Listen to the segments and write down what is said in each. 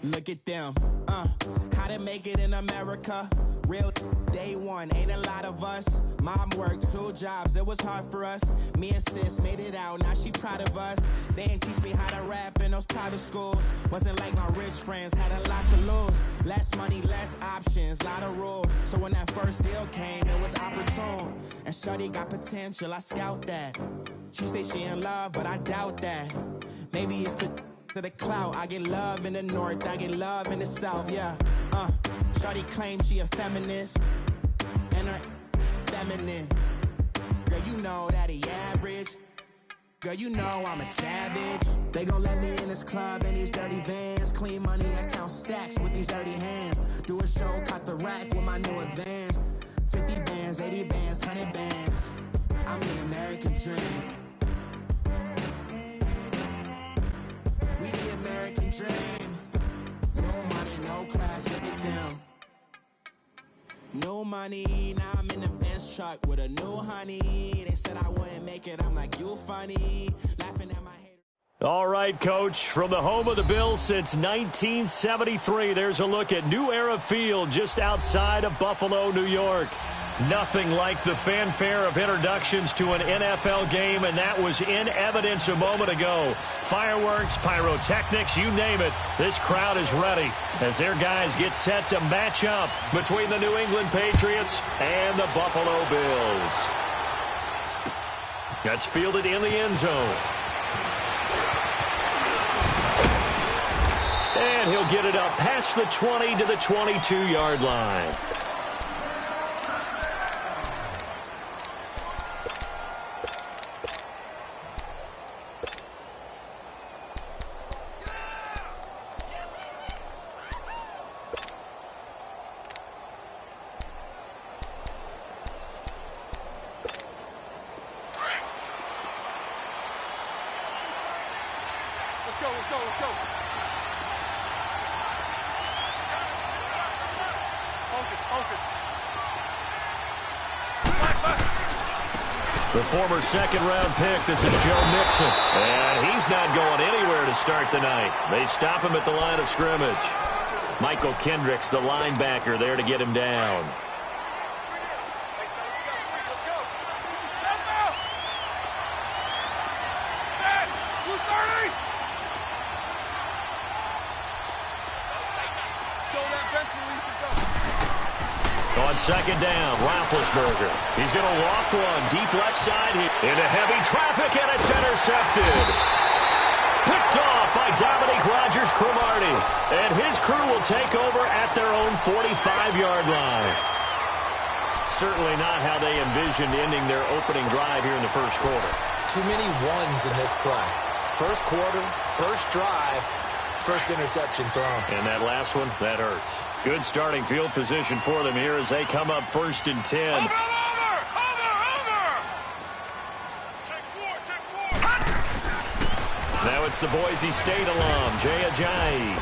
Look at them, how to make it in America. Real day one, ain't a lot of us. Mom worked 2 jobs, it was hard for us. Me and sis made it out, now she proud of us. They ain't teach me how to rap in those private schools. Wasn't like my rich friends, had a lot to lose. Less money, less options, lot of rules. So when that first deal came, it was opportune. And shorty got potential, I scout that. She say she in love, but I doubt that. Maybe it's to the clout. I get love in the north, I get love in the south, yeah. Shorty claims she a feminist, and her feminine. Girl, you know that he average. Girl, you know I'm a savage. They gon' let me in this club in these dirty vans. Clean money, I count stacks with these dirty hands. Do a show, cut the rack with my new advance. 50 bands, 80 bands, 100 bands. I'm the American dream. We the American dream. No money, no class, look at them. No money, now I'm in the Benz truck with a new honey. They said I wouldn't make it, I'm like, you funny. Laughing at my haters. All right, Coach, from the home of the Bills since 1973, there's a look at New Era Field just outside of Buffalo, New York. Nothing like the fanfare of introductions to an NFL game, and that was in evidence a moment ago. Fireworks, pyrotechnics, you name it. This crowd is ready as their guys get set to match up between the New England Patriots and the Buffalo Bills. That's fielded in the end zone. And he'll get it up past the 20 to the 22-yard line. Let's go. Focus. The former second-round pick, this is Joe Mixon. And he's not going anywhere to start the night. They stop him at the line of scrimmage. Michael Kendricks, the linebacker, there to get him down. On second down, Roethlisberger. He's going to loft one deep left side into heavy traffic, and it's intercepted. Picked off by Dominique Rodgers-Cromartie. And his crew will take over at their own 45-yard line. Certainly not how they envisioned ending their opening drive here in the first quarter. Too many ones in this play. First quarter, first drive, first interception thrown. And that last one, that hurts. Good starting field position for them here as they come up 1st and 10. Over! Take four! Now it's the Boise State alum, Jay Ajayi.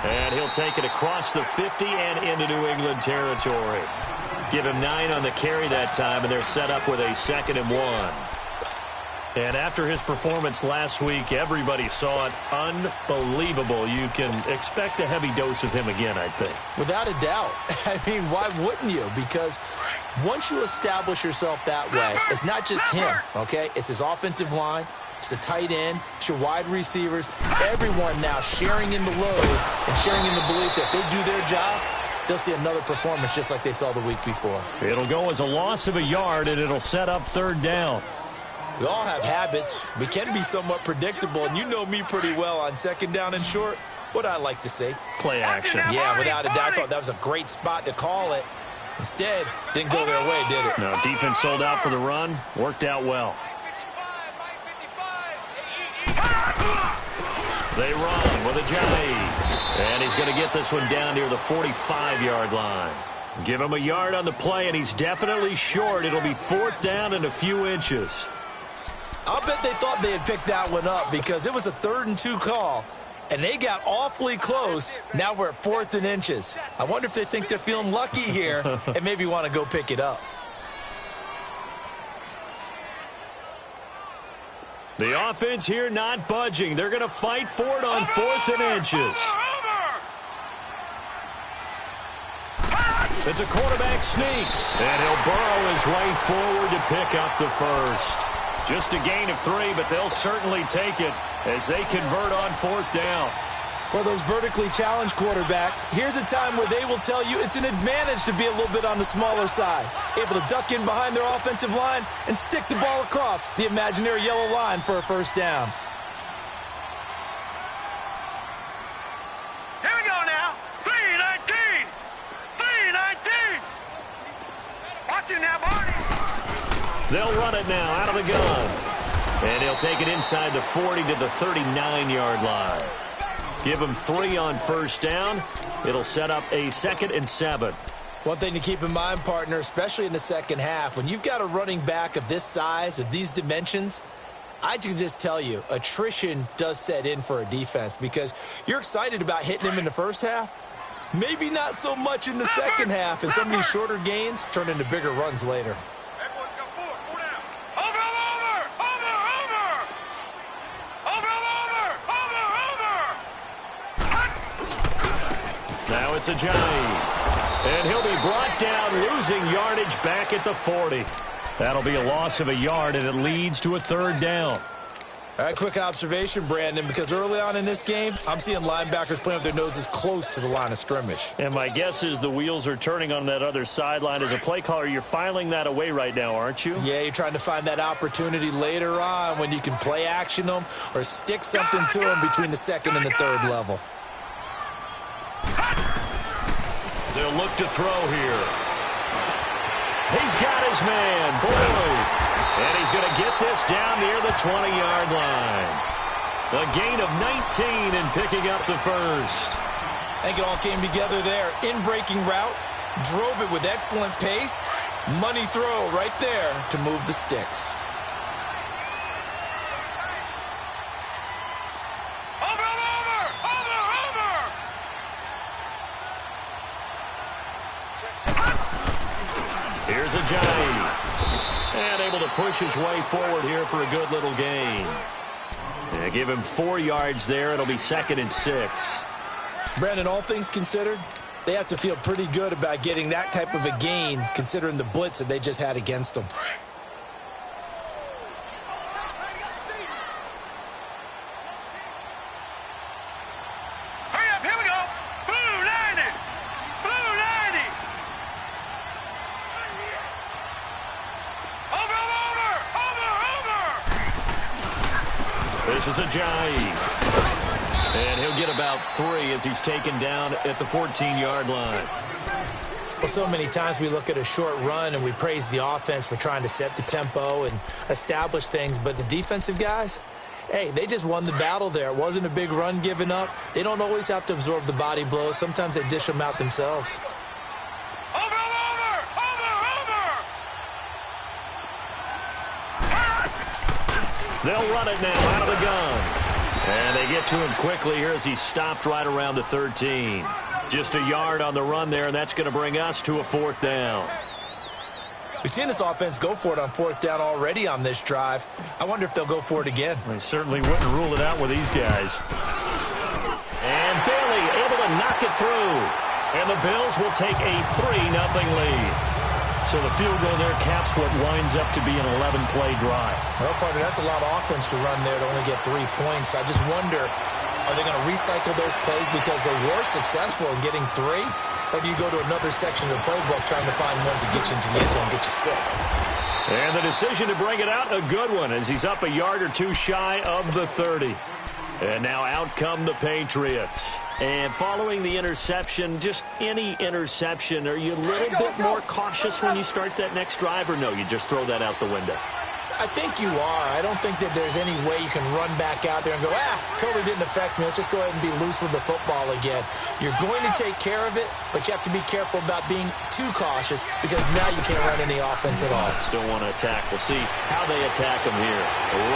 And he'll take it across the 50 and into New England territory. Give him 9 on the carry that time, and they're set up with a 2nd and 1. And after his performance last week, everybody saw it. Unbelievable. You can expect a heavy dose of him again, I think. Without a doubt. I mean, why wouldn't you? Because once you establish yourself that way, it's not just him, okay? It's his offensive line. It's the tight end. It's your wide receivers. Everyone now sharing in the load and sharing in the belief that they do their job, they'll see another performance just like they saw the week before. It'll go as a loss of a yard, and it'll set up 3rd down. We all have habits. We can be somewhat predictable, and you know me pretty well on 2nd down and short. What I like to say. Play action. Yeah, without a doubt. I thought that was a great spot to call it. Instead, didn't go their way, did it? No, defense sold out for the run. Worked out well. They run with Ajayi. And he's going to get this one down near the 45-yard line. Give him a yard on the play, and he's definitely short. It'll be 4th down and a few inches. I'll bet they thought they had picked that one up because it was a 3rd and 2 call, and they got awfully close. Now we're at 4th and inches. I wonder if they think they're feeling lucky here and maybe want to go pick it up. The offense here not budging. They're going to fight for it on 4th and inches. It's a quarterback sneak, and he'll burrow his way forward to pick up the first. Just a gain of 3, but they'll certainly take it as they convert on 4th down. For those vertically challenged quarterbacks, here's a time where they will tell you it's an advantage to be a little bit on the smaller side, able to duck in behind their offensive line and stick the ball across the imaginary yellow line for a first down. Here we go now. 3-19. 3-19. Watch it now, Barney. They'll run it now out of the gun. And he'll take it inside the 40 to the 39-yard line. Give him 3 on first down. It'll set up a 2nd and 7. One thing to keep in mind, partner, especially in the second half, when you've got a running back of this size, of these dimensions, I can just tell you, attrition does set in for a defense because you're excited about hitting him in the first half. Maybe not so much in the second half, and some of these shorter gains turn into bigger runs later. Now it's Ajayi. And he'll be brought down, losing yardage back at the 40. That'll be a loss of a yard, and it leads to a 3rd down. All right, quick observation, Brandon, because early on in this game, I'm seeing linebackers playing with their noses close to the line of scrimmage. And my guess is the wheels are turning on that other sideline. As a play caller, you're filing that away right now, aren't you? Yeah, you're trying to find that opportunity later on when you can play action them or stick something to them between the 2nd and the 3rd level. They'll look to throw here. He's got his man, Boyd. And he's going to get this down near the 20-yard line. A gain of 19 and picking up the first. I think it all came together there. In-breaking route, drove it with excellent pace. Money throw right there to move the sticks. Here's Ajayi. And able to push his way forward here for a good little gain. Yeah, give him 4 yards there. It'll be 2nd and 6. Brandon, all things considered, they have to feel pretty good about getting that type of a gain considering the blitz that they just had against them. This is Ajayi. And he'll get about 3 as he's taken down at the 14-yard line. Well, so many times we look at a short run and we praise the offense for trying to set the tempo and establish things, but the defensive guys, hey, they just won the battle there. It wasn't a big run given up. They don't always have to absorb the body blows. Sometimes they dish them out themselves. They'll run it now out of the gun. And they get to him quickly here as he's stopped right around the 13. Just a yard on the run there, and that's going to bring us to a 4th down. We've seen this offense go for it on 4th down already on this drive. I wonder if they'll go for it again. They certainly wouldn't rule it out with these guys. And Bailey able to knock it through. And the Bills will take a 3-0 lead. So the field goal there caps what winds up to be an 11-play drive. Well, partner, that's a lot of offense to run there to only get 3 points. I just wonder, are they going to recycle those plays because they were successful in getting 3? Or do you go to another section of the playbook trying to find ones that get you into the end zone and get you 6? And the decision to bring it out, a good one, as he's up a yard or 2 shy of the 30. And now out come the Patriots. And following the interception, just any interception, are you a little bit more cautious when you start that next drive, or no, you just throw that out the window? I think you are. I don't think that there's any way you can run back out there and go, totally didn't affect me. Let's just go ahead and be loose with the football again. You're going to take care of it, but you have to be careful about being too cautious because now you can't run any offense at all. Still want to attack. We'll see how they attack him here.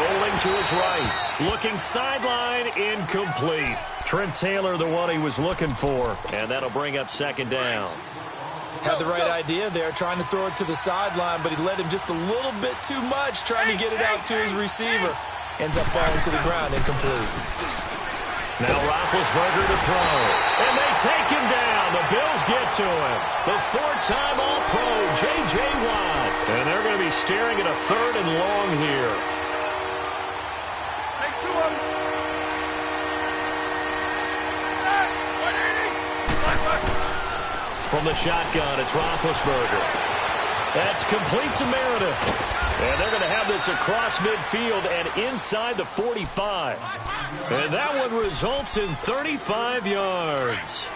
Rolling to his right. Looking sideline, incomplete. Trent Taylor, the one he was looking for, and that'll bring up 2nd down. Had the right idea there, trying to throw it to the sideline, but he led him just a little bit too much, trying to get it out to his receiver. Ends up falling to the ground, incomplete. Now Roethlisberger to throw. And they take him down. The Bills get to him. The four-time All-Pro, J.J. Watt. And they're going to be staring at a 3rd and long here. From the shotgun, it's Roethlisberger. That's complete to Meredith. And they're going to have this across midfield and inside the 45. And that one results in 35 yards.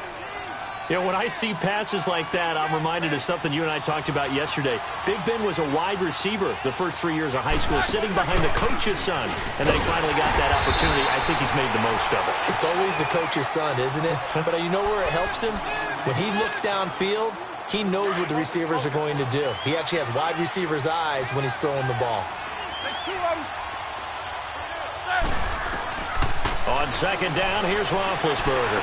You know, when I see passes like that, I'm reminded of something you and I talked about yesterday. Big Ben was a wide receiver the first 3 years of high school, sitting behind the coach's son. And then he finally got that opportunity. I think he's made the most of it. It's always the coach's son, isn't it? But you know where it helps him? When he looks downfield, he knows what the receivers are going to do. He actually has wide receivers' eyes when he's throwing the ball. On second down, here's Roethlisberger.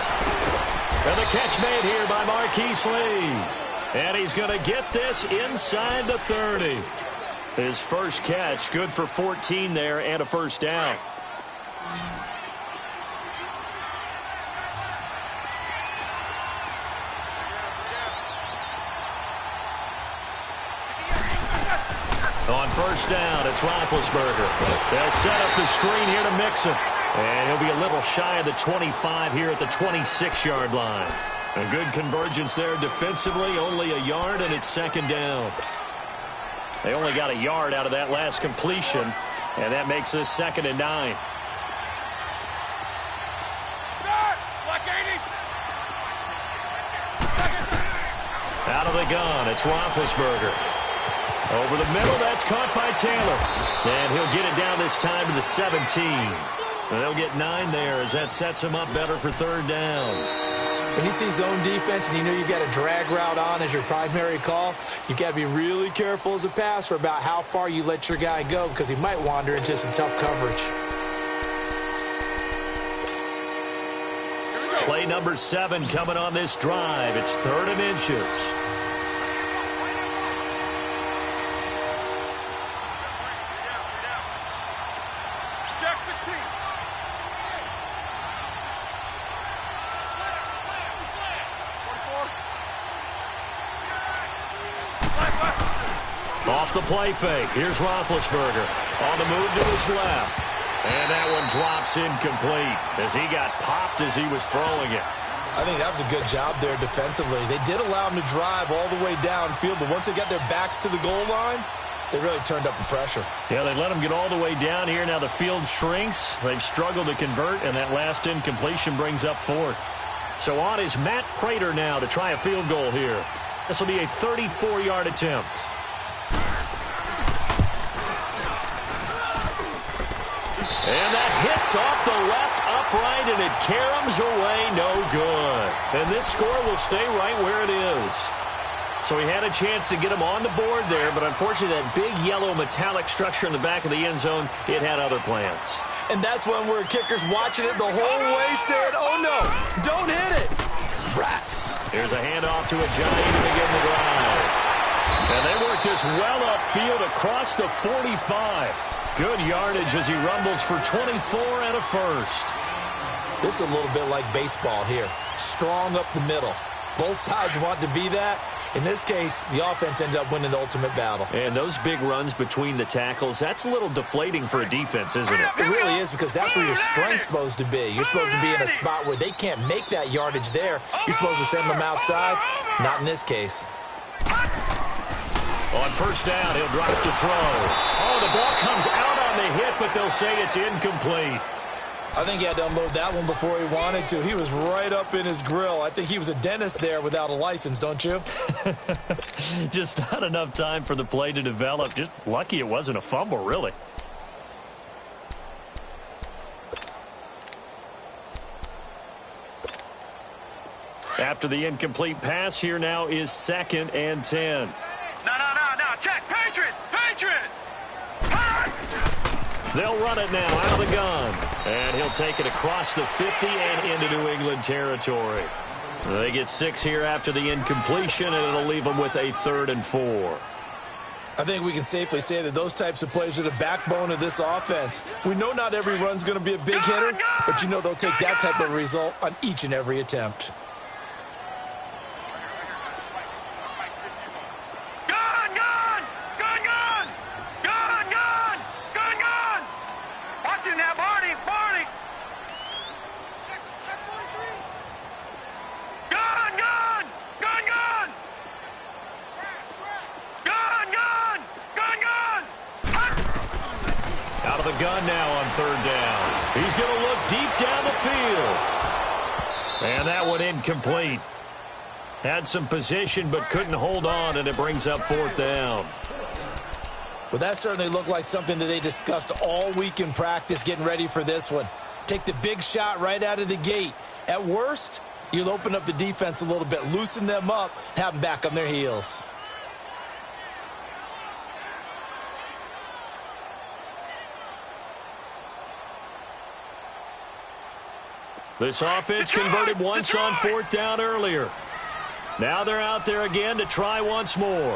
And the catch made here by Marquise Lee. And he's going to get this inside the 30. His first catch, good for 14 there and a first down. On first down, it's Roethlisberger. They'll set up the screen here to Mixon. And he'll be a little shy of the 25 here at the 26-yard line. A good convergence there defensively, only a yard, and it's second down. They only got a yard out of that last completion, and that makes this 2nd and 9. Out of the gun, it's Roethlisberger. Over the middle, that's caught by Taylor. And he'll get it down this time to the 17. And they'll get 9 there as that sets him up better for 3rd down. When you see zone defense and you know you've got a drag route on as your primary call, you've got to be really careful as a passer about how far you let your guy go because he might wander into some tough coverage. Play number 7 coming on this drive. It's 3rd and inches. Off the play fake. Here's Roethlisberger on the move to his left. And that one drops incomplete as he got popped as he was throwing it. I think that was a good job there defensively. They did allow him to drive all the way downfield, but once they got their backs to the goal line, they really turned up the pressure. Yeah, they let him get all the way down here. Now the field shrinks. They've struggled to convert, and that last incompletion brings up 4th. So on is Matt Prater now to try a field goal here. This will be a 34-yard attempt. And that hits off the left upright, and it caroms away, no good. And this score will stay right where it is. So he had a chance to get him on the board there, but unfortunately that big yellow metallic structure in the back of the end zone, it had other plans. And that's when we're kickers watching it the whole way saying, oh no, don't hit it. Rats. Here's a handoff to a Giant to begin the drive. And they work this well upfield across the 45. Good yardage as he rumbles for 24 and a first. This is a little bit like baseball here. Strong up the middle. Both sides want to be that. In this case, the offense ended up winning the ultimate battle. And those big runs between the tackles, that's a little deflating for a defense, isn't it? It really is, because that's where your strength's supposed to be. You're supposed to be in a spot where they can't make that yardage there. You're supposed to send them outside. Not in this case. On first down, he'll drop to throw. Oh, the ball comes out on the hit, but they'll say it's incomplete. I think he had to unload that one before he wanted to. He was right up in his grill. I think he was a dentist there without a license, don't you? Just not enough time for the play to develop. Just lucky it wasn't a fumble, really. After the incomplete pass, here now is 2nd and 10. No, check, Patriot! They'll run it now out of the gun. And he'll take it across the 50 and into New England territory. They get 6 here after the incompletion, and it'll leave them with a 3rd and 4. I think we can safely say that those types of plays are the backbone of this offense. We know not every run's going to be a big hitter, but you know they'll take that type of result on each and every attempt. Out of the gun now on third down. He's going to look deep down the field. And that one incomplete. Had some position but couldn't hold on, and it brings up fourth down. Well, that certainly looked like something that they discussed all week in practice getting ready for this one. Take the big shot right out of the gate. At worst, you'll open up the defense a little bit, loosen them up, and have them back on their heels. This offense converted once on fourth down earlier. Now they're out there again to try once more.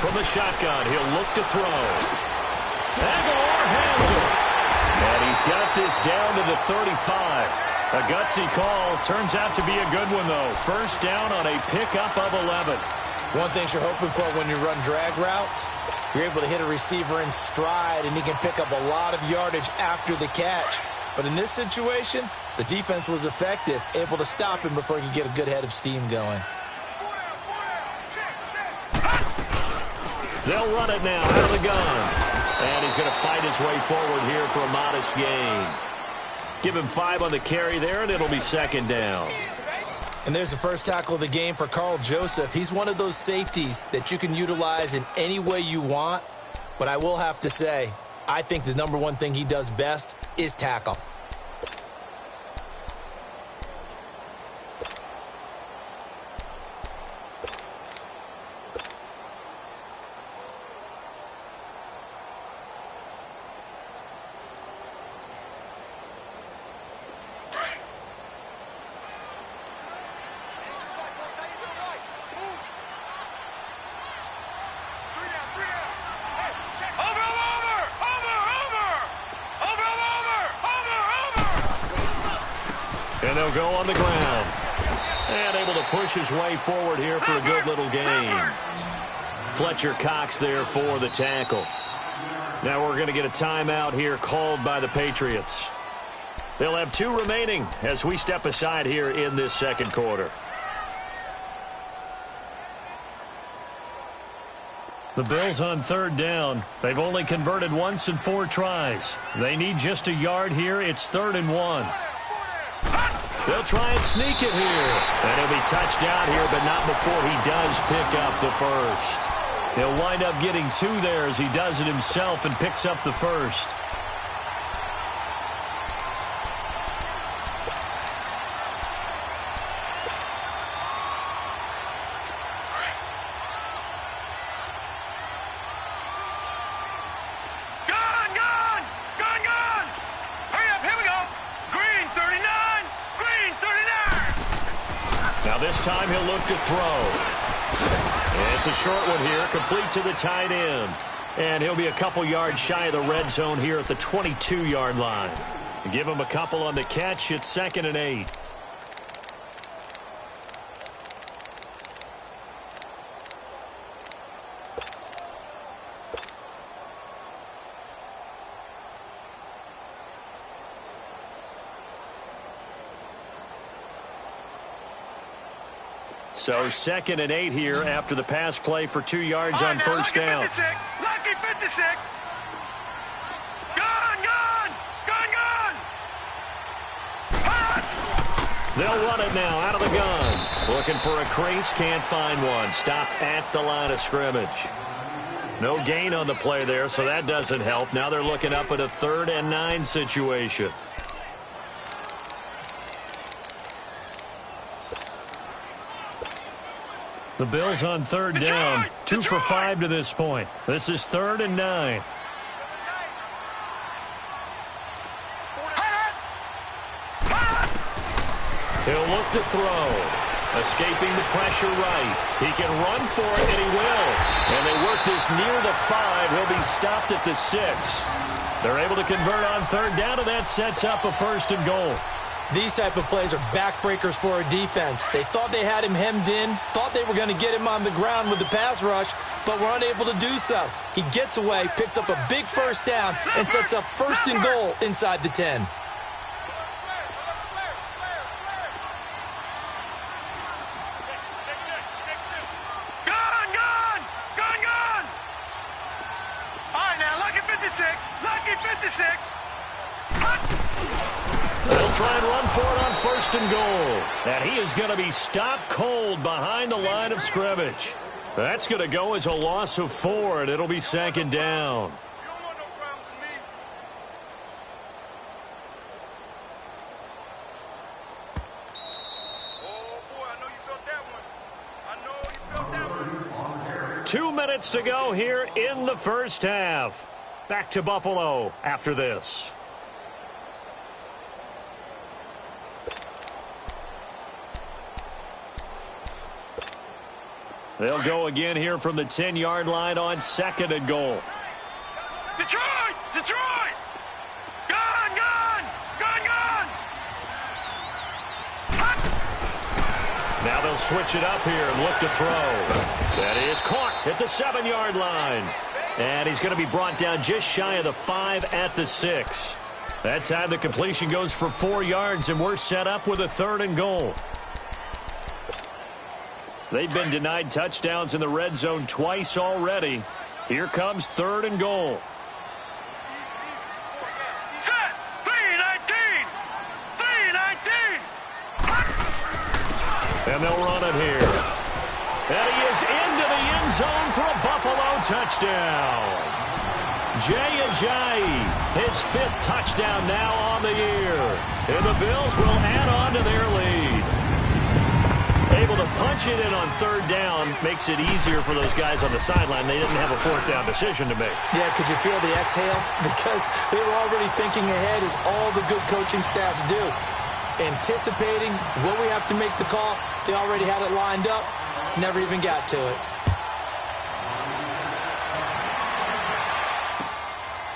From the shotgun, he'll look to throw. Aguilar has it. And he's got this down to the 35. A gutsy call. Turns out to be a good one, though. First down on a pickup of 11. One thing you're hoping for when you run drag routes, you're able to hit a receiver in stride, and he can pick up a lot of yardage after the catch. But in this situation, the defense was effective, able to stop him before he could get a good head of steam going. They'll run it now out of the gun. And he's going to fight his way forward here for a modest gain. Give him 5 on the carry there, and it'll be second down. And there's the first tackle of the game for Karl Joseph. He's one of those safeties that you can utilize in any way you want. But I will have to say, I think the number one thing he does best is tackle. And they'll go on the ground. And able to push his way forward here for a good little gain. Fletcher Cox there for the tackle. Now we're going to get a timeout here called by the Patriots. They'll have 2 remaining as we step aside here in this second quarter. The Bills on third down. They've only converted once in 4 tries. They need just a yard here. It's 3rd and 1. They'll try and sneak it here. And he'll be touched out here, but not before he does pick up the first. He'll wind up getting 2 there as he does it himself and picks up the first. This time he'll look to throw. And it's a short one here, complete to the tight end. And he'll be a couple yards shy of the red zone here at the 22-yard line. Give him a couple on the catch. It's 2nd and 8. So 2nd and 8 here after the pass play for 2 yards on first down. Lucky 56. Gun. They'll run it now out of the gun. Looking for a crease, can't find one. Stopped at the line of scrimmage. No gain on the play there, so that doesn't help. Now they're looking up at a 3rd and 9 situation. The Bills on third down, 2 for 5 to this point. This is 3rd and 9. He'll look to throw. Escaping the pressure right. He can run for it, and he will. And they work this near the 5. He'll be stopped at the 6. They're able to convert on third down, and that sets up a 1st and goal. These type of plays are backbreakers for a defense. They thought they had him hemmed in, thought they were going to get him on the ground with the pass rush, but were unable to do so. He gets away, picks up a big 1st down, and sets up 1st and goal inside the 10. They'll try and run for it on 1st and goal. And he is going to be stopped cold behind the line of scrimmage. That's going to go as a loss of 4, and it'll be 2nd down. Oh, boy, I know you felt that one. 2 minutes to go here in the first half. Back to Buffalo after this. They'll go again here from the 10-yard line on 2nd and goal. Detroit! Detroit! Gun! Gun! Gun! Gun! Now they'll switch it up here and look to throw. That is caught at the 7-yard line. And he's going to be brought down just shy of the 5 at the 6. That time the completion goes for 4 yards, and we're set up with a 3rd and goal. They've been denied touchdowns in the red zone twice already. Here comes 3rd and goal. Set! 3-19! 3-19! And they'll run it here. And he is into the end zone for a Buffalo touchdown. Jay Ajayi, his 5th touchdown now on the year. And the Bills will add on to their lead. Able to punch it in on 3rd down makes it easier for those guys on the sideline. They didn't have a 4th down decision to make. Yeah, could you feel the exhale? Because they were already thinking ahead, as all the good coaching staffs do. Anticipating what we have to make the call. They already had it lined up. Never even got to it.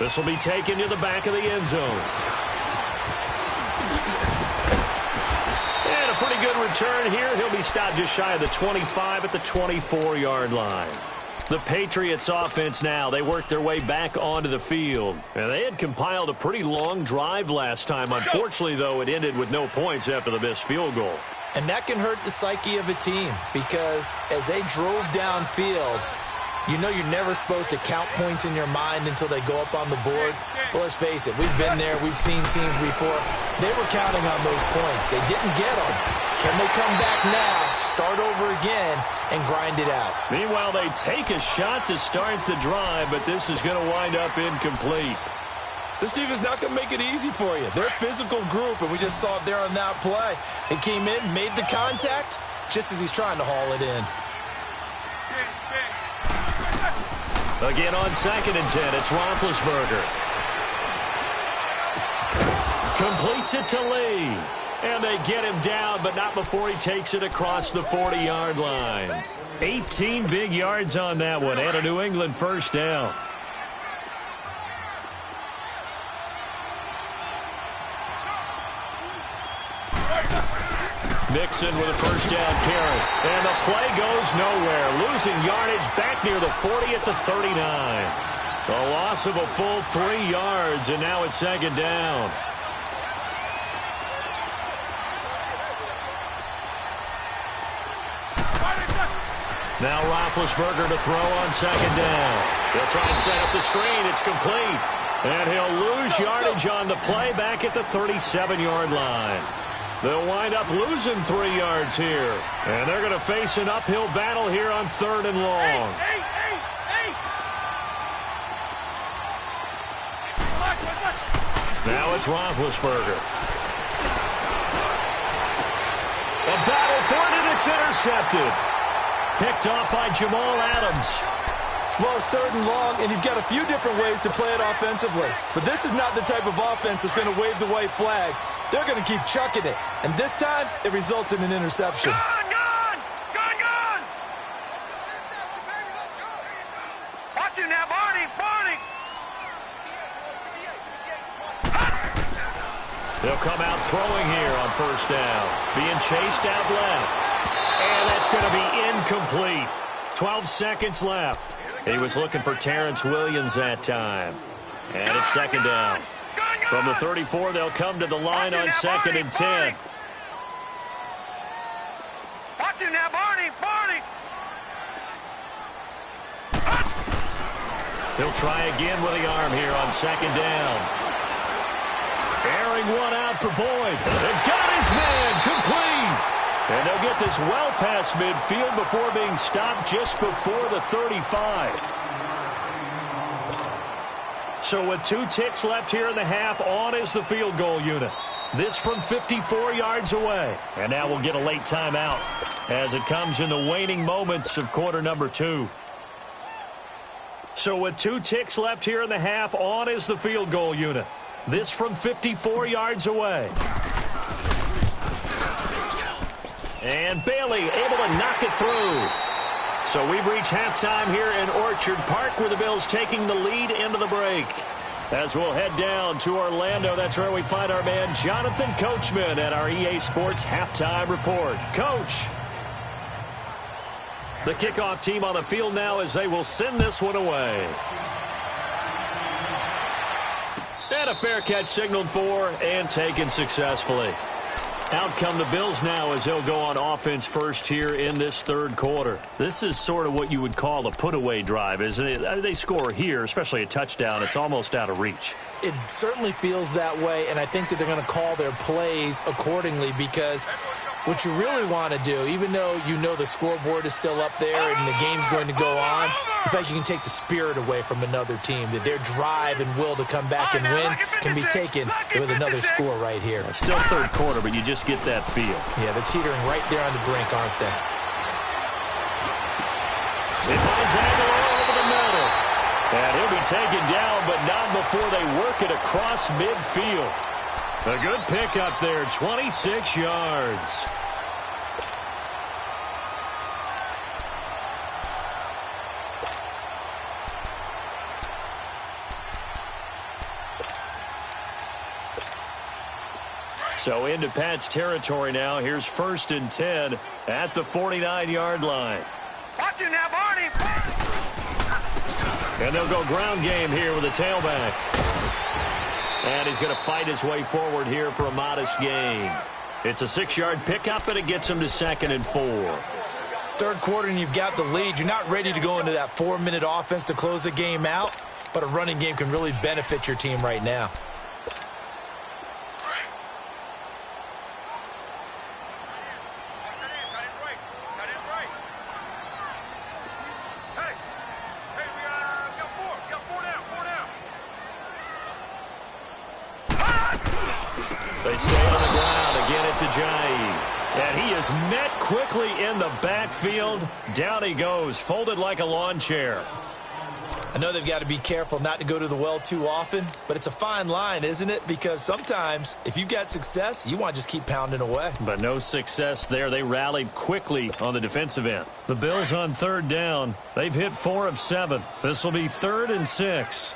This will be taken to the back of the end zone. And a pretty good return here. He'll be stopped just shy of the 25 at the 24-yard line. The Patriots offense now, they worked their way back onto the field. And they had compiled a pretty long drive last time. Unfortunately, though, it ended with no points after the missed field goal. And that can hurt the psyche of a team, because as they drove downfield, you know you're never supposed to count points in your mind until they go up on the board. But let's face it, we've been there. We've seen teams before. They were counting on those points. They didn't get them. Can they come back now, start over again, and grind it out? Meanwhile, they take a shot to start the drive, but this is going to wind up incomplete. This team is not going to make it easy for you. They're a physical group, and we just saw it there on that play. They came in, made the contact, just as he's trying to haul it in. Again on 2nd and 10, it's Roethlisberger. Completes it to Lee. And they get him down, but not before he takes it across the 40-yard line. 18 big yards on that one, and a New England 1st down. Mixon with a 1st down carry. And the play goes nowhere. Losing yardage back near the 40 at the 39. A loss of a full 3 yards, and now it's 2nd down. Now Roethlisberger to throw on 2nd down. He'll try and set up the screen. It's complete. And he'll lose yardage on the play back at the 37-yard line. They'll wind up losing 3 yards here. And they're going to face an uphill battle here on 3rd and long. Now it's Roethlisberger. A battle for it, and it's intercepted. Picked off by Jamal Adams. Well, it's 3rd and long, and you've got a few different ways to play it offensively. But this is not the type of offense that's going to wave the white flag. They're going to keep chucking it. And this time, it results in an interception. Gun! Gun! Watch him now, Barney! Barney! They'll come out throwing here on first down. Being chased out left. And that's going to be incomplete. 12 seconds left. He was looking for Terrence Williams that time. And it's second down. From the 34, they'll come to the line on second and 10. Watch him now, Barney! Barney! He'll try again with the arm here on second down. Airing one out for Boyd. They've got his man complete. And they'll get this well past midfield before being stopped just before the 35. So with 2 ticks left here in the half, on is the field goal unit. This from 54 yards away. And now we'll get a late timeout as it comes in the waning moments of quarter number 2. So with 2 ticks left here in the half, on is the field goal unit. This from 54 yards away. And Bailey able to knock it through. So we've reached halftime here in Orchard Park, where the Bills taking the lead into the break. As we'll head down to Orlando, that's where we find our man Jonathan Coachman at our EA Sports Halftime Report. Coach. The kickoff team on the field now as they will send this one away. And a fair catch signaled for and taken successfully. Out come the Bills now as they'll go on offense first here in this third quarter. This is sort of what you would call a put-away drive, isn't it? They score here, especially a touchdown. It's almost out of reach. It certainly feels that way, and I think that they're going to call their plays accordingly, because what you really want to do, even though you know the scoreboard is still up there and the game's going to go on, the fact you can take the spirit away from another team, that their drive and will to come back and win can be taken with another score right here. It's still third quarter, but you just get that feel. Yeah, they're teetering right there on the brink, aren't they? It finds Aguilar over the middle. And he'll be taken down, but not before they work it across midfield. A good pick up there, 26 yards. So into Pat's territory now. Here's first and 10 at the 49-yard line. Watch him now, Barney! And they'll go ground game here with a tailback. And he's going to fight his way forward here for a modest gain. It's a 6-yard pickup, and it gets him to second and 4. Third quarter, and you've got the lead. You're not ready to go into that 4-minute offense to close the game out, but a running game can really benefit your team right now. They stay on the ground. Again, it's Ajayi. And he is met quickly in the backfield. Down he goes, folded like a lawn chair. I know they've got to be careful not to go to the well too often, but it's a fine line, isn't it? Because sometimes, if you've got success, you want to just keep pounding away. But no success there. They rallied quickly on the defensive end. The Bills on third down. They've hit 4 of 7. This will be 3rd and 6.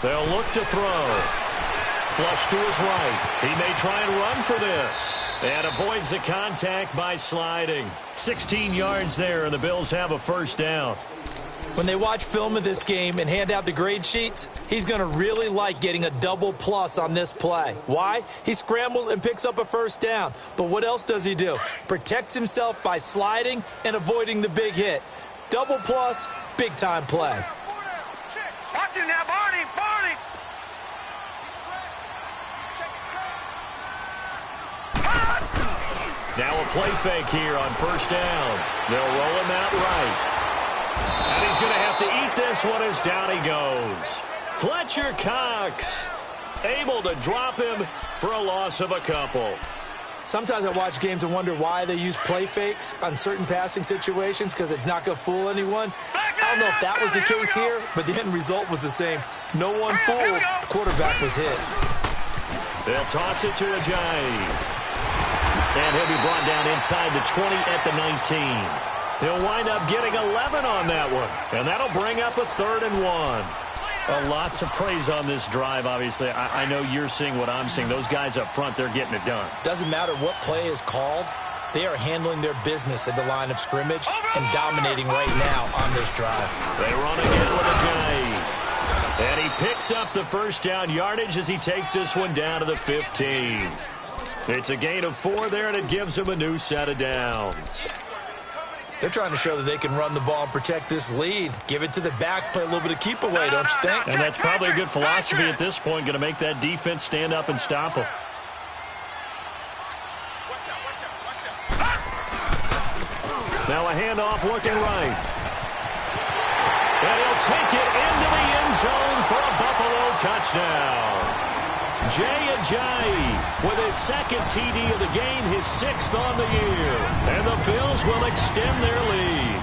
They'll look to throw. Flush to his right. He may try and run for this. And avoids the contact by sliding. 16 yards there, and the Bills have a first down. When they watch film of this game and hand out the grade sheets, he's going to really like getting a double plus on this play. Why? He scrambles and picks up a first down. But what else does he do? Protects himself by sliding and avoiding the big hit. Double plus, big-time play. Watch him now, Barney! Barney! Now a play fake here on first down. They'll roll him out right. And he's going to have to eat this one as down he goes. Fletcher Cox able to drop him for a loss of a couple. Sometimes I watch games and wonder why they use play fakes on certain passing situations, because it's not going to fool anyone. I don't know if that was the case here, but the end result was the same. No one fooled. The quarterback was hit. They'll toss it to Ajayi. And he'll be brought down inside the 20 at the 19. He'll wind up getting 11 on that one. And that'll bring up a 3rd and 1. A lot to praise on this drive, obviously. I know you're seeing what I'm seeing. Those guys up front, they're getting it done. Doesn't matter what play is called. They are handling their business at the line of scrimmage and dominating right now on this drive. They run again with Ajayi. And he picks up the first down yardage as he takes this one down to the 15. It's a gain of 4 there, and it gives him a new set of downs. They're trying to show that they can run the ball and protect this lead. Give it to the backs, play a little bit of keep away, don't you think? And that's probably a good philosophy at this point, going to make that defense stand up and stop them. Now a handoff looking right. And he'll take it into the end zone for a Buffalo touchdown. Jay Ajayi with his 2nd TD of the game, his 6th on the year. And the Bills will extend their lead.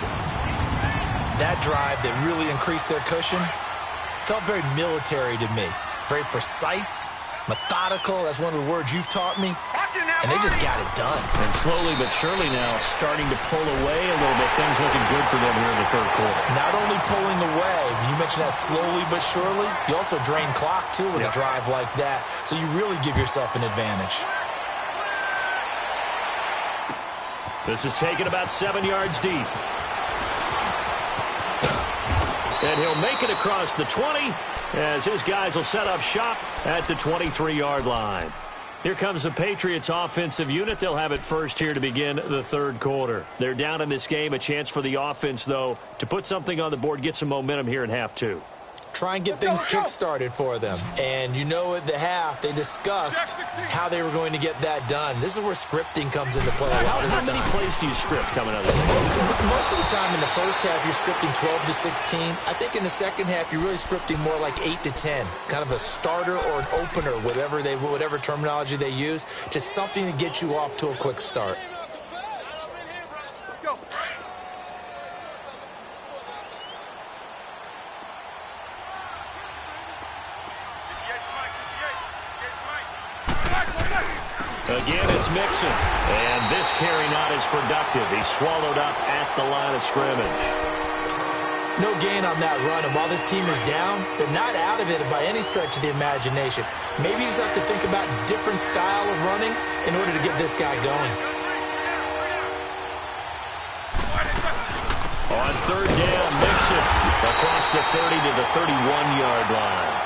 That drive that really increased their cushion felt very military to me. Very precise, methodical. That's one of the words you've taught me. And they just got it done. And slowly but surely now starting to pull away a little bit. Things looking good for them here in the 3rd quarter. Not only pulling away, you mentioned that slowly but surely, you also drain clock too with a drive like that. So you really give yourself an advantage. This is taken about 7 yards deep. And he'll make it across the 20 as his guys will set up shop at the 23-yard line. Here comes the Patriots offensive unit. They'll have it first here to begin the 3rd quarter. They're down in this game. A chance for the offense, though, to put something on the board, get some momentum here in half 2. Try and get things kick-started for them. And you know at the half, they discussed how they were going to get that done. This is where scripting comes into play a lot of the time. How many plays do you script coming out of this? Most of the time in the first half, you're scripting 12 to 16. I think in the second half, you're really scripting more like 8 to 10. Kind of a starter or an opener, whatever terminology they use. Just something to get you off to a quick start. Again, it's Mixon. And this carry not as productive. He's swallowed up at the line of scrimmage. No gain on that run. And while this team is down, they're not out of it by any stretch of the imagination. Maybe you just have to think about different style of running in order to get this guy going. On 3rd down, Mixon across the 30 to the 31-yard line.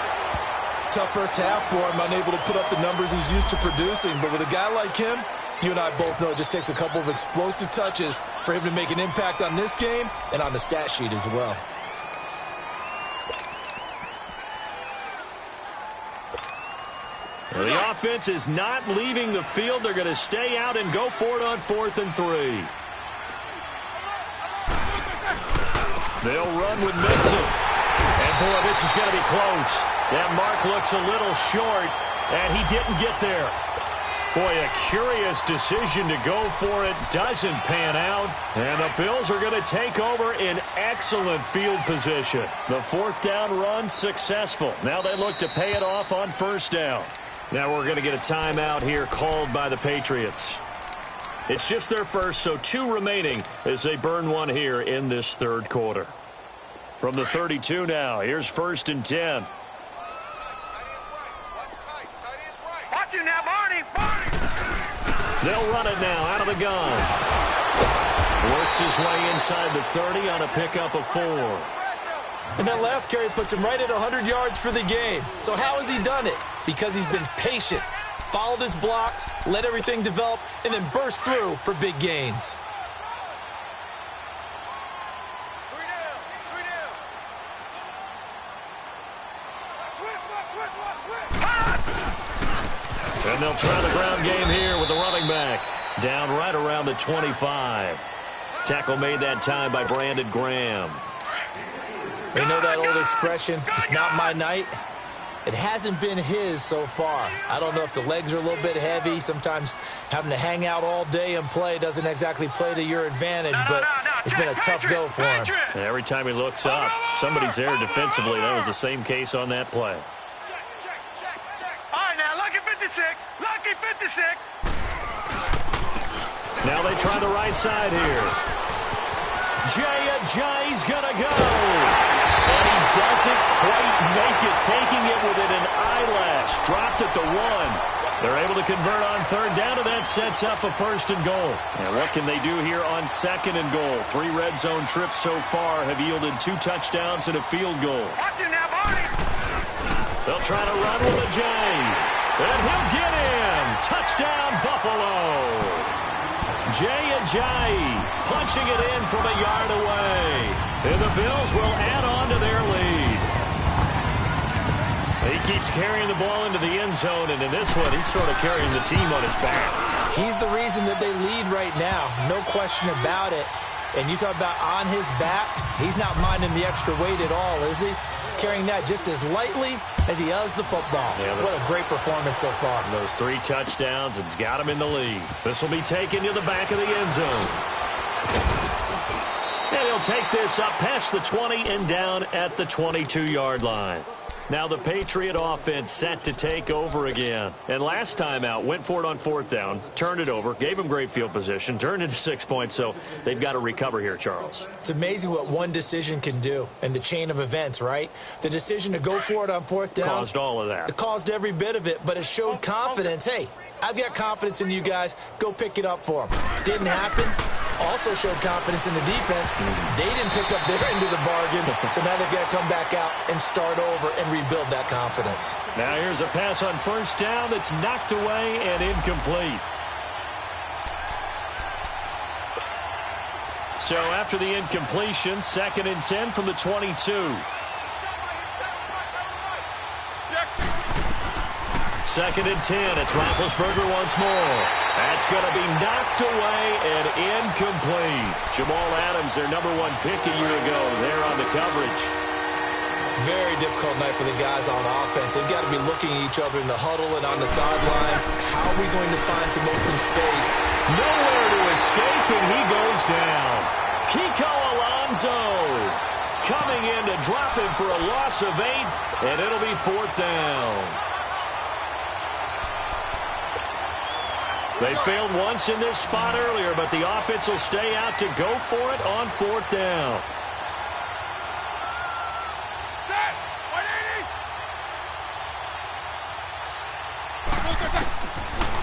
Tough first half for him, unable to put up the numbers he's used to producing. But with a guy like him, you and I both know it just takes a couple of explosive touches for him to make an impact on this game and on the stat sheet as well. The offense is not leaving the field. They're going to stay out and go for it on 4th and 3. They'll run with Mixon. And, boy, this is going to be close. That mark looks a little short, and he didn't get there. Boy, a curious decision to go for it. Doesn't pan out. And the Bills are going to take over in excellent field position. The 4th down run successful. Now they look to pay it off on 1st down. Now we're going to get a timeout here called by the Patriots. It's just their first, so 2 remaining as they burn one here in this 3rd quarter. From the 32 now, here's 1st and 10. Watch him now, Barney. They'll run it now out of the gun. Works his way inside the 30 on a pickup of 4. And that last carry puts him right at 100 yards for the game. So how has he done it? Because he's been patient, followed his blocks, let everything develop, and then burst through for big gains. And they'll try the ground game here with the running back. Down right around the 25. Tackle made that time by Brandon Graham. You know that old expression, it's not my night? It hasn't been his so far. I don't know if the legs are a little bit heavy. Sometimes having to hang out all day and play doesn't exactly play to your advantage, but it's been a tough go for him. And every time he looks up, somebody's there defensively. That was the same case on that play. All right, now, lucky 56. Lucky 56. Now they try the right side here. Jay Ajayi's going to go. And he doesn't quite make it, taking it within an eyelash. Dropped at the 1. They're able to convert on third down, and that sets up a first and goal. And what can they do here on second and goal? 3 red zone trips so far have yielded 2 touchdowns and a field goal. Watch it now, Barney. They'll try to run with Ajayi. And he'll get in. Touchdown, Buffalo. Jay Ajayi punching it in from a yard away. And the Bills will add on to their lead. He keeps carrying the ball into the end zone, and in this one, he's sort of carrying the team on his back. He's the reason that they lead right now. No question about it. And you talk about on his back, he's not minding the extra weight at all, is he? Carrying that just as lightly as he does the football. Yeah, what a great performance so far. Those 3 touchdowns, it's got him in the lead. This will be taken to the back of the end zone. And he'll take this up past the 20 and down at the 22-yard line. Now the Patriot offense set to take over again. And last time out, went for it on 4th down, turned it over, gave him great field position, turned into 6 points, so they've got to recover here, Charles. It's amazing what one decision can do in the chain of events, right? The decision to go for it on 4th down. Caused all of that. It caused every bit of it, but it showed confidence. Hey, I've got confidence in you guys. Go pick it up for them. Didn't happen. Also showed confidence in the defense. They didn't pick up their end of the bargain, so now they've got to come back out and start over and rebuild that confidence. Now here's a pass on 1st down that's knocked away and incomplete. So after the incompletion, 2nd and 10 from the 22. Second and 10. It's Roethlisberger once more. That's going to be knocked away and incomplete. Jamal Adams, their #1 pick a year ago, there on the coverage. Very difficult night for the guys on offense. They've got to be looking at each other in the huddle and on the sidelines. How are we going to find some open space? Nowhere to escape, and he goes down. Kiko Alonso coming in to drop him for a loss of 8, and it'll be 4th down. They failed once in this spot earlier, but the offense will stay out to go for it on 4th down.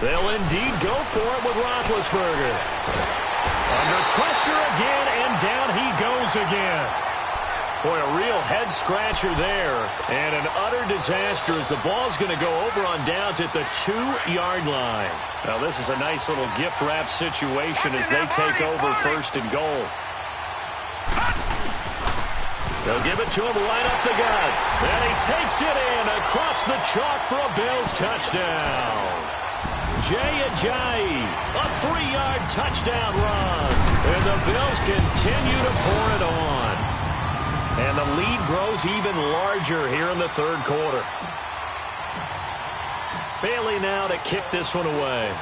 They'll indeed go for it with Roethlisberger. Under pressure again, and down he goes again. Boy, a real head-scratcher there, and an utter disaster as the ball's going to go over on downs at the 2-yard line. Now, this is a nice little gift-wrap situation as they take over 1st and goal. They'll give it to him right up the gut. And he takes it in across the chalk for a Bills touchdown. Jay Ajayi, a 3-yard touchdown run. And the Bills continue to pour it on. And the lead grows even larger here in the 3rd quarter. Bailey now to kick this one away.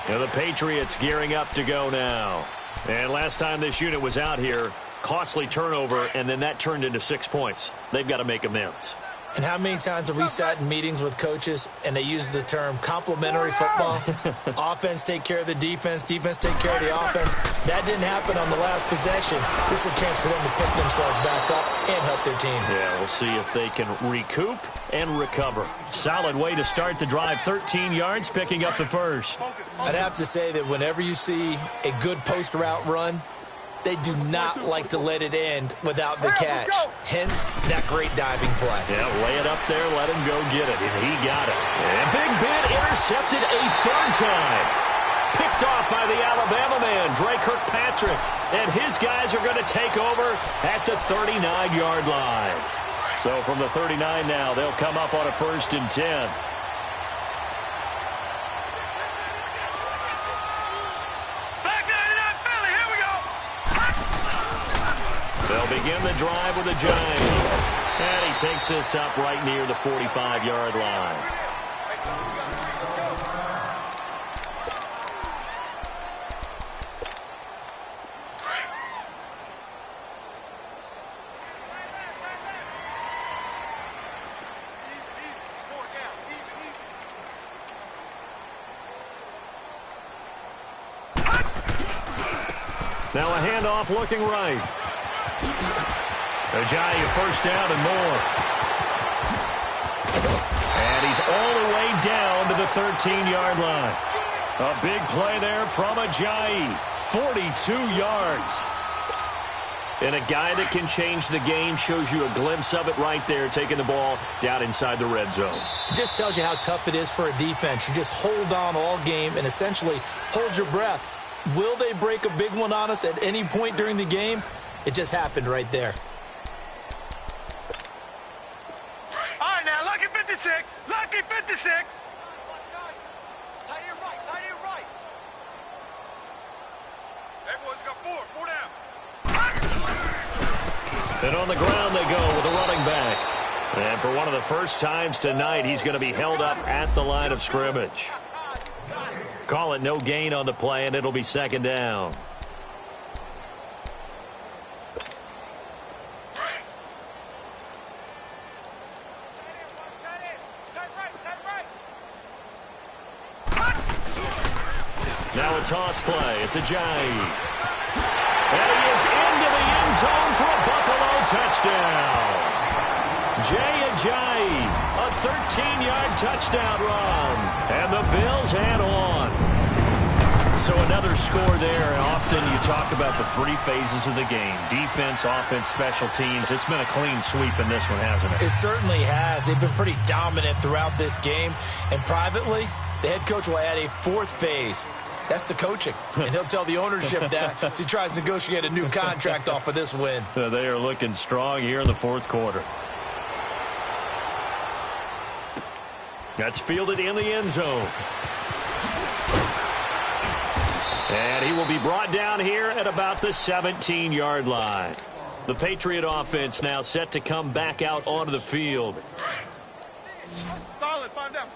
And the Patriots gearing up to go now. And last time this unit was out here, costly turnover, and then that turned into 6 points. They've got to make amends. And how many times have we sat in meetings with coaches and they use the term complementary football? Offense take care of the defense, defense take care of the offense. That didn't happen on the last possession. This is a chance for them to pick themselves back up and help their team. Yeah, we'll see if they can recoup and recover. Solid way to start the drive. 13 yards, picking up the first. I'd have to say that whenever you see a good post route run, they do not like to let it end without the catch. Hence, that great diving play. Yeah, lay it up there, let him go get it, and he got it. And Big Ben intercepted a 3rd time. Picked off by the Alabama man, Dre Kirkpatrick. And his guys are going to take over at the 39-yard line. So from the 39 now, they'll come up on a 1st and 10. They'll begin the drive with Ajayi. And he takes this up right near the 45-yard line. Now a handoff looking right. Ajayi, first down and more. And he's all the way down to the 13-yard line. A big play there from Ajayi. 42 yards. And a guy that can change the game, shows you a glimpse of it right there, taking the ball down inside the red zone. It just tells you how tough it is for a defense. You just hold on all game and essentially hold your breath. Will they break a big one on us at any point during the game? It just happened right there. All right, now, lucky 56. Lucky 56. Tight end right, tight end right. Everyone's got four down. And on the ground they go with a running back. And for one of the first times tonight, he's going to be held up at the line of scrimmage. Call it no gain on the play, and it'll be second down. Now a toss play. It's Ajayi. And he is into the end zone for a Buffalo touchdown. Jay Ajayi, a 13-yard touchdown run. And the Bills head on. So another score there. And often you talk about the three phases of the game. Defense, offense, special teams. It's been a clean sweep in this one, hasn't it? It certainly has. They've been pretty dominant throughout this game. And privately, the head coach will add a fourth phase. That's the coaching. And he'll tell the ownership that as he tries to negotiate a new contract off of this win. They are looking strong here in the fourth quarter. That's fielded in the end zone. And he will be brought down here at about the 17-yard line. The Patriot offense now set to come back out onto the field. Solid, 5 down.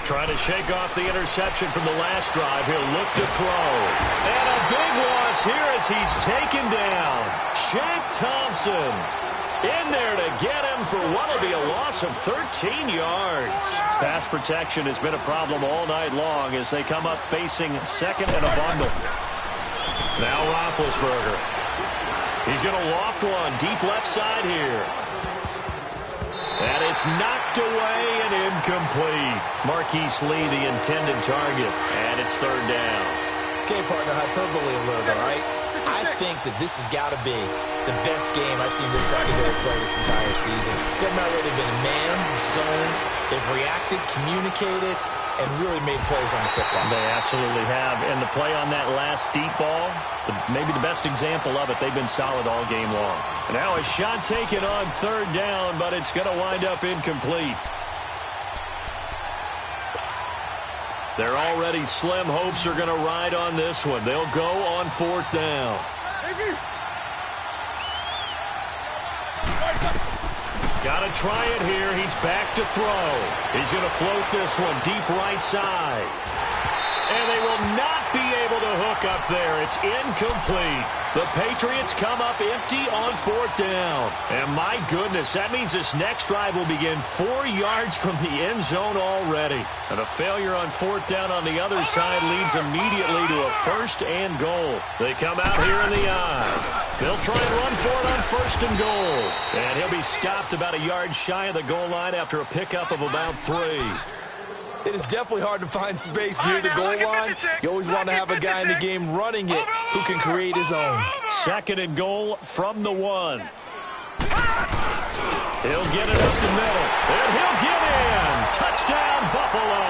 Trying to shake off the interception from the last drive. He'll look to throw. And a big loss here as he's taken down. Shaq Thompson in there to get him for what will be a loss of 13 yards. Pass protection has been a problem all night long as they come up facing second and a bundle. Now Roethlisberger. He's going to loft one deep left side here. And it's knocked away and incomplete. Marquise Lee, the intended target, and it's third down. Okay, partner, hyperbole alert, all right? I think that this has got to be the best game I've seen this secondary play this entire season. They've not really been man, zone. They've reacted, communicated, and really made plays on the football. They absolutely have. And the play on that last deep ball, maybe the best example of it, they've been solid all game long. Now a shot taken on third down, but it's going to wind up incomplete. Their already slim hopes are going to ride on this one. They'll go on fourth down. Got to try it here. He's back to throw. He's going to float this one deep right side. And they will not be able to hook up there. It's incomplete. The Patriots come up empty on fourth down. And my goodness, that means this next drive will begin 4 yards from the end zone already. And a failure on fourth down on the other side leads immediately to a first and goal. They come out here in the eye. They'll try and run for it on first and goal. And he'll be stopped about a yard shy of the goal line after a pickup of about 3. It is definitely hard to find space near the goal line. You always want to have a guy in the game running it who can create his own. Second and goal from the 1. He'll get it up the middle. And he'll get in. Touchdown, Buffalo.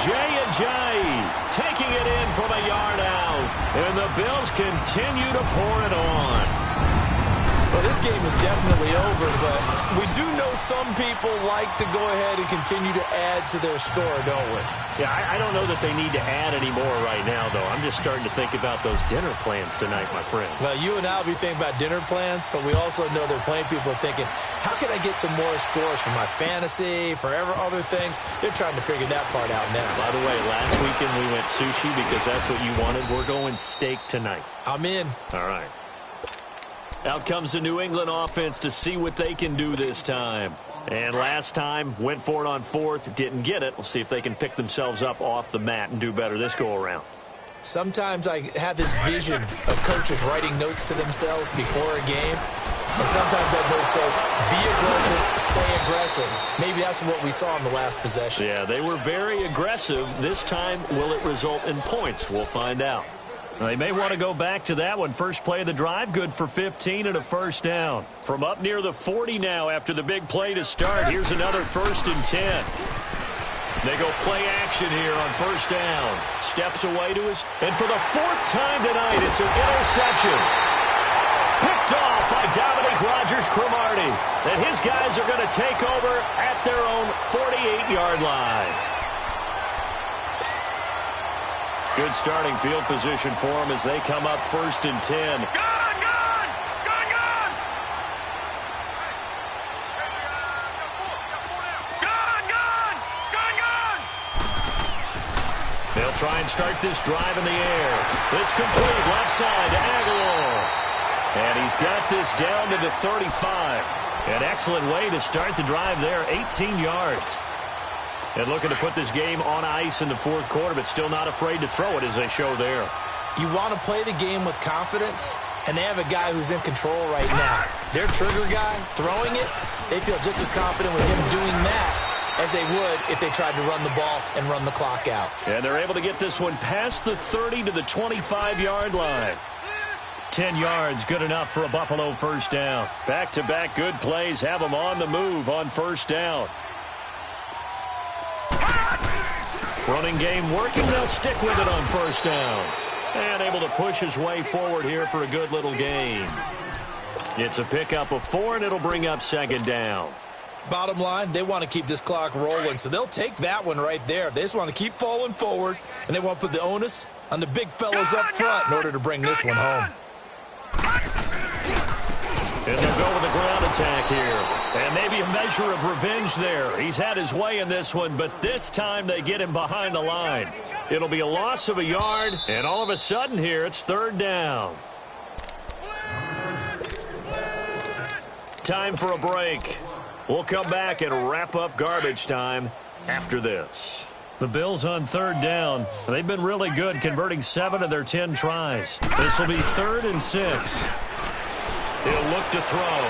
Jay Ajayi taking it in from a yard out. And the Bills continue to pour it on. Well, this game is definitely over, but we do know some people like to go ahead and continue to add to their score, don't we? Yeah, I don't know that they need to add any more right now, though. I'm just starting to think about those dinner plans tonight, my friend. Well, you and I will be thinking about dinner plans, but we also know they're playing people are thinking, how can I get some more scores for my fantasy, for other things? They're trying to figure that part out now. By the way, last weekend we went sushi because that's what you wanted. We're going steak tonight. I'm in. All right. Out comes the New England offense to see what they can do this time. And last time, went for it on fourth, didn't get it. We'll see if they can pick themselves up off the mat and do better this go-around. Sometimes I have this vision of coaches writing notes to themselves before a game. And sometimes that note says, be aggressive, stay aggressive. Maybe that's what we saw in the last possession. Yeah, they were very aggressive. This time, will it result in points? We'll find out. They may want to go back to that one. First play of the drive, good for 15 and a first down. From up near the 40 now after the big play to start. Here's another 1st and 10. They go play action here on first down. Steps away to his, and for the 4th time tonight, it's an interception. Picked off by Dominique Rodgers-Cromartie. And his guys are going to take over at their own 48-yard line. Good starting field position for them as they come up 1st and 10. They'll try and start this drive in the air. It's complete left side to Aguilar. And he's got this down to the 35. An excellent way to start the drive there, 18 yards. And looking to put this game on ice in the 4th quarter, but still not afraid to throw it as they show there. You want to play the game with confidence, and they have a guy who's in control right now. Their trigger guy, throwing it, they feel just as confident with him doing that as they would if they tried to run the ball and run the clock out. And they're able to get this one past the 30 to the 25-yard line. 10 yards, good enough for a Buffalo first down. Back-to-back good plays have them on the move on first down. Running game working, they'll stick with it on first down. And able to push his way forward here for a good little gain. It's a pickup of 4, and it'll bring up 2nd down. Bottom line, they want to keep this clock rolling, so they'll take that one right there. They just want to keep falling forward, and they want to put the onus on the big fellas up front in order to bring this one home. And they'll go with a ground attack here. And maybe a measure of revenge there. He's had his way in this one, but this time they get him behind the line. It'll be a loss of a yard, and all of a sudden here, it's 3rd down. Time for a break. We'll come back and wrap up garbage time after this. The Bills on 3rd down. They've been really good converting 7 of their 10 tries. This will be 3rd and 6. He'll look to throw.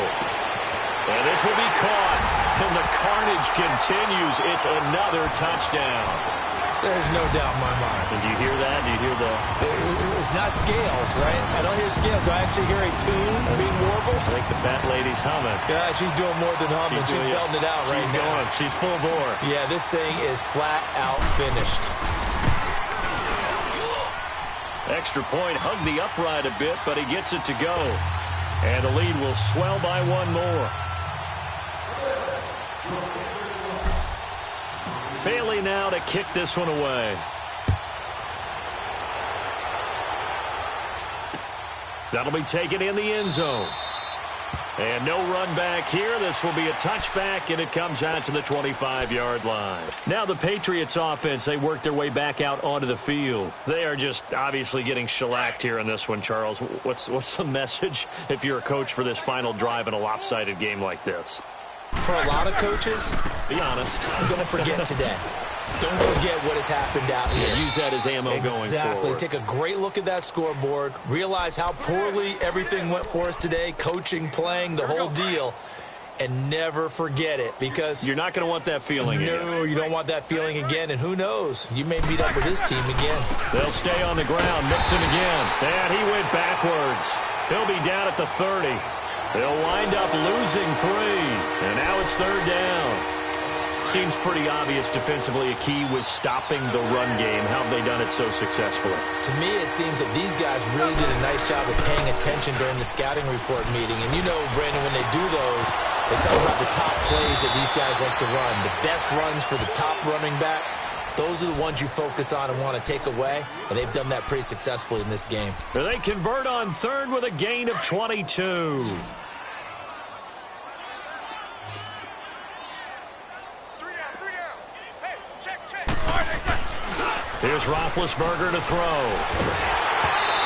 And this will be caught. And the carnage continues. It's another touchdown. There's no doubt in my mind. And do you hear that? Do you hear the... It's not scales, right? I don't hear scales. Do I actually hear a tune being warbled? I think the fat lady's humming. Yeah, she's doing more than humming. She's belting it out right now. She's going. She's full bore. Yeah, this thing is flat out finished. Extra point, hugged the upright a bit, but he gets it to go. And the lead will swell by 1 more. Bailey now to kick this one away. That'll be taken in the end zone. And no run back here. This will be a touchback, and it comes out to the 25-yard line. Now the Patriots offense, they work their way back out onto the field. They are just obviously getting shellacked here in this one, Charles. What's the message if you're a coach for this final drive in a lopsided game like this? For a lot of coaches, be honest, don't forget today. Don't forget what has happened out here. Use that as ammo going forward. Exactly. Take a great look at that scoreboard. Realize how poorly everything went for us today. Coaching, playing, the whole deal. And never forget it, because you're not going to want that feeling again. No, you don't want that feeling again. And who knows? You may meet up with this team again. They'll stay on the ground. Mixon again. And he went backwards. He'll be down at the 30. They'll wind up losing 3. And now it's 3rd down. Seems pretty obvious defensively a key was stopping the run game. How have they done it so successfully? To me, it seems that these guys really did a nice job of paying attention during the scouting report meeting. And you know, Brandon, when they do those, they talk about the top plays that these guys like to run. The best runs for the top running back, those are the ones you focus on and want to take away. And they've done that pretty successfully in this game. They convert on 3rd with a gain of 22. Here's Roethlisberger to throw.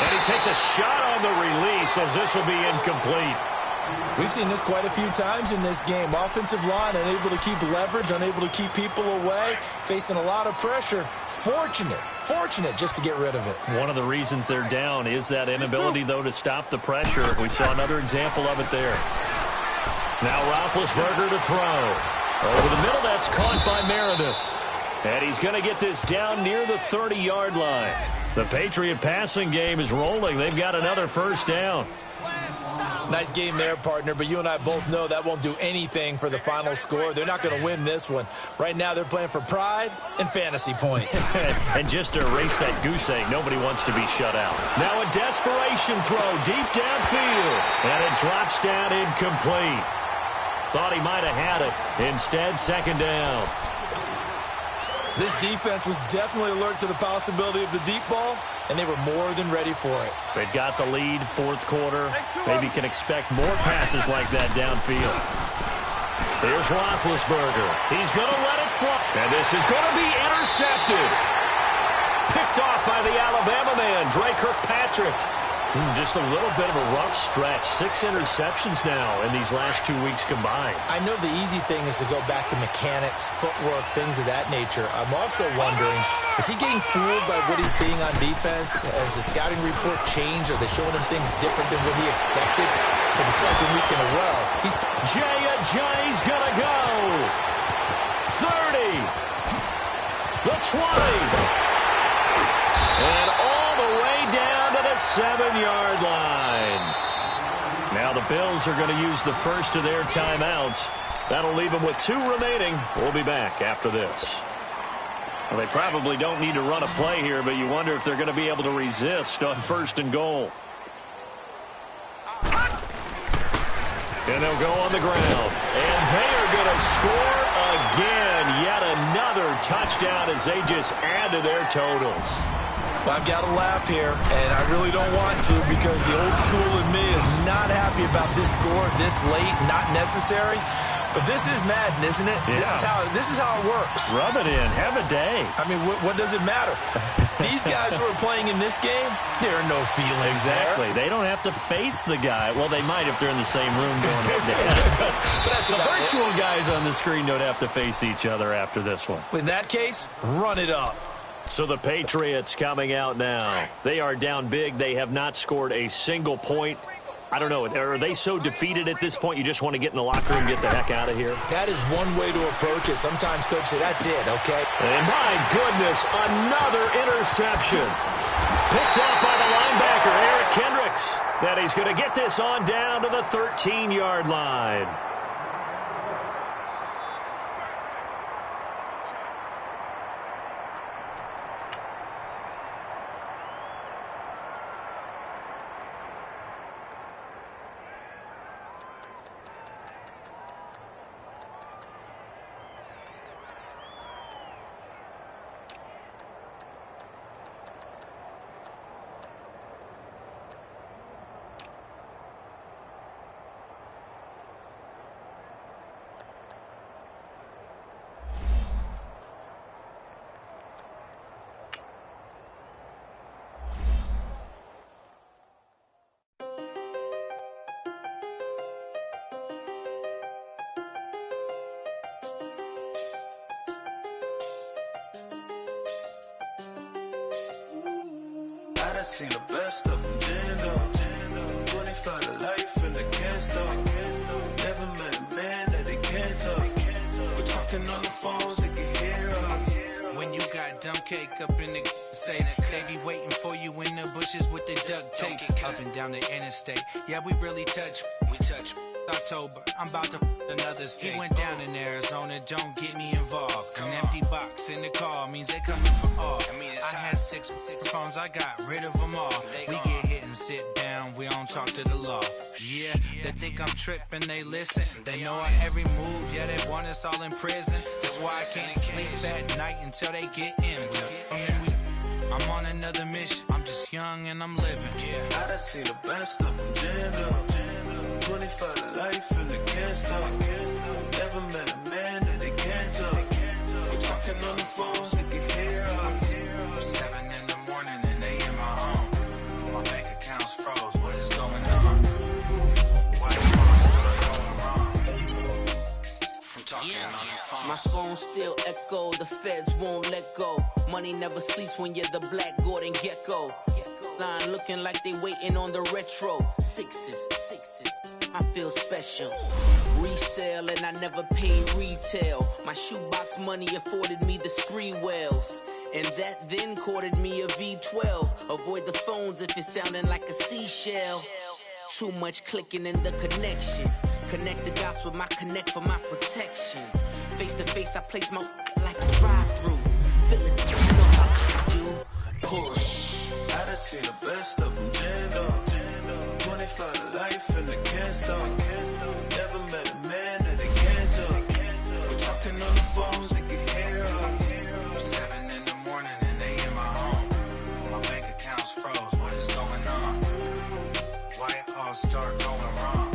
And he takes a shot on the release as this will be incomplete. We've seen this quite a few times in this game. Offensive line unable to keep leverage, unable to keep people away, facing a lot of pressure. Fortunate just to get rid of it. One of the reasons they're down is that inability, though, to stop the pressure. We saw another example of it there. Now Roethlisberger to throw. Over the middle, that's caught by Meredith. And he's going to get this down near the 30-yard line. The Patriot passing game is rolling. They've got another first down. Nice game there, partner, but you and I both know that won't do anything for the final score. They're not going to win this one. Right now, they're playing for pride and fantasy points. And just to erase that goose egg, nobody wants to be shut out. Now a desperation throw deep downfield, and it drops down incomplete. Thought he might have had it. Instead, second down. This defense was definitely alert to the possibility of the deep ball, and they were more than ready for it. They've got the lead, fourth quarter. Maybe can expect more passes like that downfield. Here's Roethlisberger. He's going to let it fly. And this is going to be intercepted. Picked off by the Alabama man, Dre Kirkpatrick. Just a little bit of a rough stretch. 6 interceptions now in these last 2 weeks combined. I know the easy thing is to go back to mechanics, footwork, things of that nature. I'm also wondering, is he getting fooled by what he's seeing on defense? Has the scouting report changed? Are they showing him things different than what he expected for the second week in a row? Jay's going to go. 30. The 20. And all the way down to the 7-yard line. Now the Bills are going to use the first of their timeouts. That'll leave them with 2 remaining. We'll be back after this. Well, they probably don't need to run a play here, but you wonder if they're going to be able to resist on first and goal. And they'll go on the ground. And they are going to score again. Yet another touchdown as they just add to their totals. Well, I've got to laugh here, and I really don't want to because the old school in me is not happy about this score this late, not necessary. But this is Madden, isn't it? Yeah. This is how it works. Rub it in. Have a day. I mean, what does it matter? These guys who are playing in this game, there are no feelings Exactly. there. They don't have to face the guy. Well, they might if they're in the same room going head-to-head. But that's The about virtual it. guys on the screen don't have to face each other after this one. In that case, run it up. So the Patriots coming out now. They are down big. They have not scored a single point. I don't know. Are they so defeated at this point you just want to get in the locker room and get the heck out of here? That is one way to approach it. Sometimes coach say, that's it, okay? And my goodness, another interception. Picked off by the linebacker, Eric Kendricks. That he's going to get this on down to the 13-yard line. I seen the best of them, Jando. 25 to life in the can't stop. Never met a man that they can't talk. We're talking on the phones, they can hear us. When you got dumb cake up in the say that they be waiting for you in the bushes with the duct tape up and down the interstate. Yeah, we really touch. We touch. October, I'm about to another state. He went down in Arizona, don't get me involved. An empty box in the car means they coming for all. I had six phones, I got rid of them all. We get hit and sit down, we don't talk to the law. Yeah, they think I'm tripping, they listen. They know our every move, yeah, they want us all in prison. That's why I can't sleep at night until they get in. I'm on another mission, I'm just young and I'm living. I done seen the best of them, Jando. 25 to life in the can't stop. Never met a man that they can't talk. We're talking on the phones, they can hear us. 7 in the morning and they in my home. My bank account's froze, what is going on? Why the phone still echo. The feds won't let go. Money never sleeps when you're the Black Gordon Gecko. Line looking like they waiting on the retro. Sixes, I feel special. Resale and I never paid retail. My shoebox money afforded me the spree wells. And that then courted me a V12. Avoid the phones if it's sounding like a seashell. Too much clicking in the connection. Connect the dots with my connect for my protection. Face to face, I place my like a drive-through. Feeling you know how I do. Push. I done seen the best of them jammed up. 25 to life and they can't stop. Never met a man that they can't talk. We're talking on the phones, they can hear us. 7 in the morning and they in my home. My bank account's froze, what is going on? Why it all start going wrong?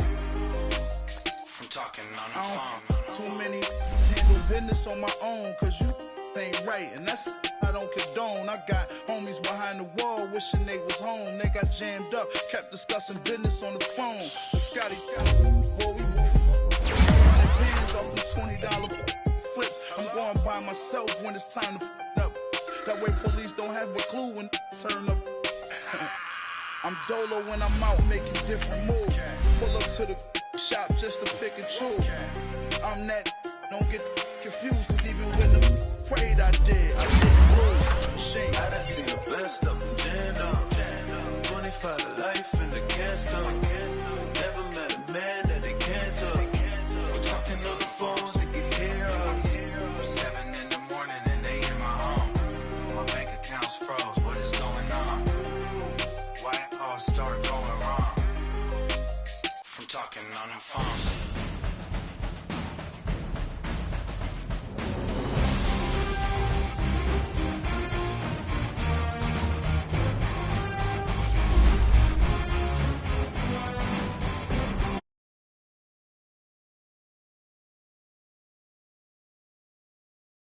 From talking on the phone. Too many handle business on my own, cause you ain't right, and that's I don't condone. I got homies behind the wall wishing they was home. They got jammed up, kept discussing business on the phone. The Scotty, boy, we 200 pins off them $20 flips. I'm going by myself when it's time to up. That way police don't have a clue when turn up. I'm dolo when I'm out making different moves. Pull up to the shop just to pick and choose. I'm that, don't get confused, cause even when the prayed I didn't lose. Shame. I done seen the best of them jammed up. 25 to life and they can't stop. Never met a man that they can't talk. We're talking on the phones, they can hear us. 7 in the morning and they in my home. My bank account's froze, what is going on? Why it all start going wrong? From talking on the phones.